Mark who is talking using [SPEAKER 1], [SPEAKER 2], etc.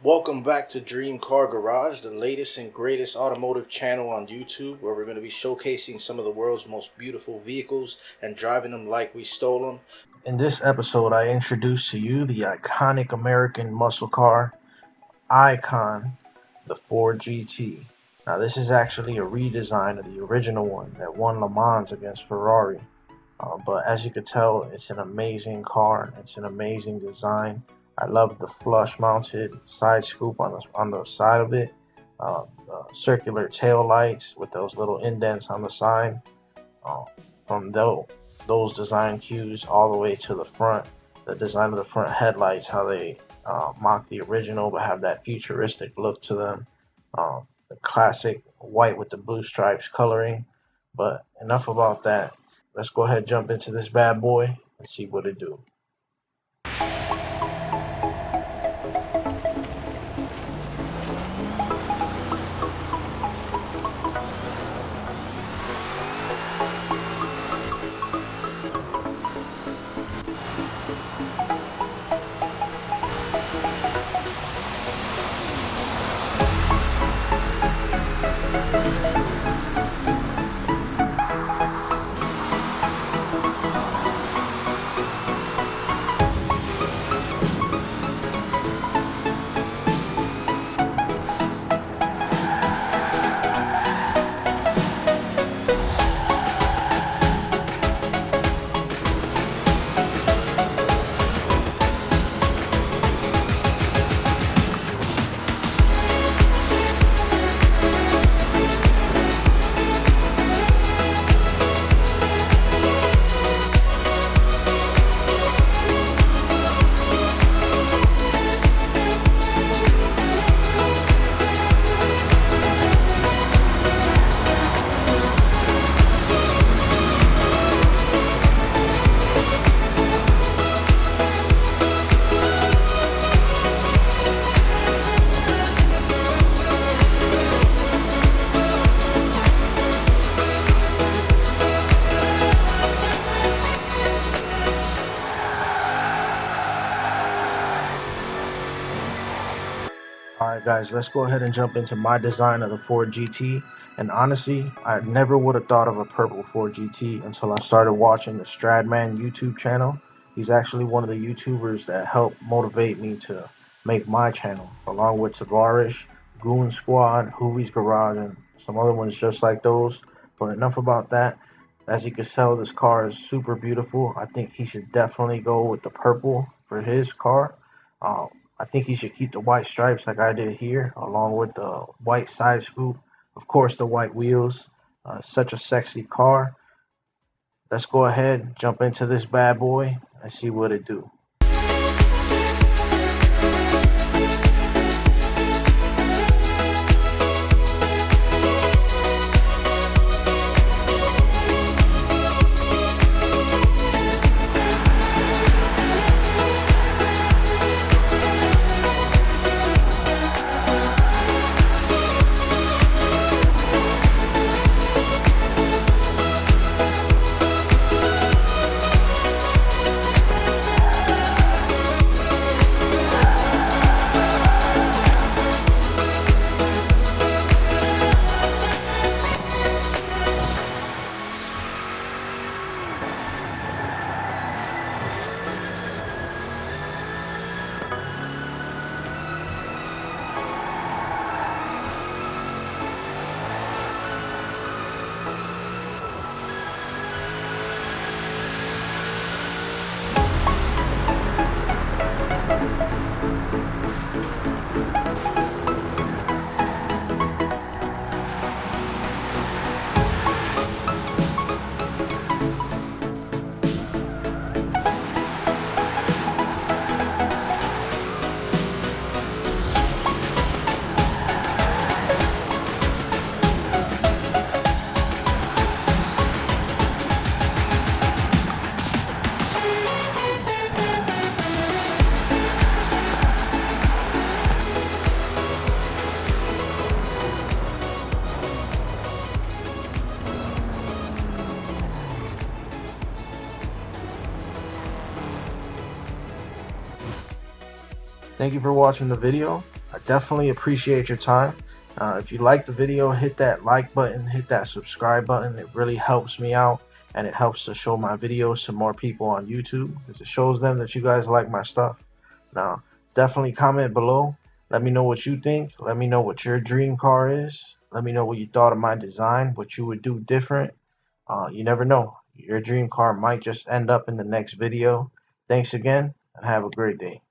[SPEAKER 1] Welcome back to Dream Car Garage, the latest and greatest automotive channel on YouTube, where we're going to be showcasing some of the world's most beautiful vehicles and driving them like we stole them.
[SPEAKER 2] In this episode, I introduce to you the iconic American muscle car, Icon, the Ford GT. Now, this is actually a redesign of the original one that won Le Mans against Ferrari. But as you can tell, it's an amazing car. It's an amazing design. I love the flush mounted side scoop on the side of it. Circular tail lights with those little indents on the side. From those design cues all the way to the front, the design of the front headlights, how they mock the original but have that futuristic look to them. The classic white with the blue stripes coloring. But enough about that. Let's go ahead and jump into this bad boy and see what it do. Alright guys, let's go ahead and jump into my design of the Ford GT. And honestly, I never would have thought of a purple Ford GT until I started watching the Stradman YouTube channel. He's actually one of the YouTubers that helped motivate me to make my channel, along with Tavarish, Goon Squad, Hoovy's Garage, and some other ones just like those. But enough about that. As you can tell, this car is super beautiful. I think he should definitely go with the purple for his car. I think he should keep the white stripes like I did here, along with the white side scoop. Of course, the white wheels. Such a sexy car. Let's go ahead, jump into this bad boy, and see what it do. Thank you for watching the video. I definitely appreciate your time. If you like the video, hit that like button, hit that subscribe button. It really helps me out, and it helps to show my videos to more people on YouTube, because it shows them that you guys like my stuff. Now, definitely comment below. Let me know what you think. Let me know what your dream car is. Let me know what you thought of my design, what you would do different. You never know. Your dream car might just end up in the next video. Thanks again, and have a great day.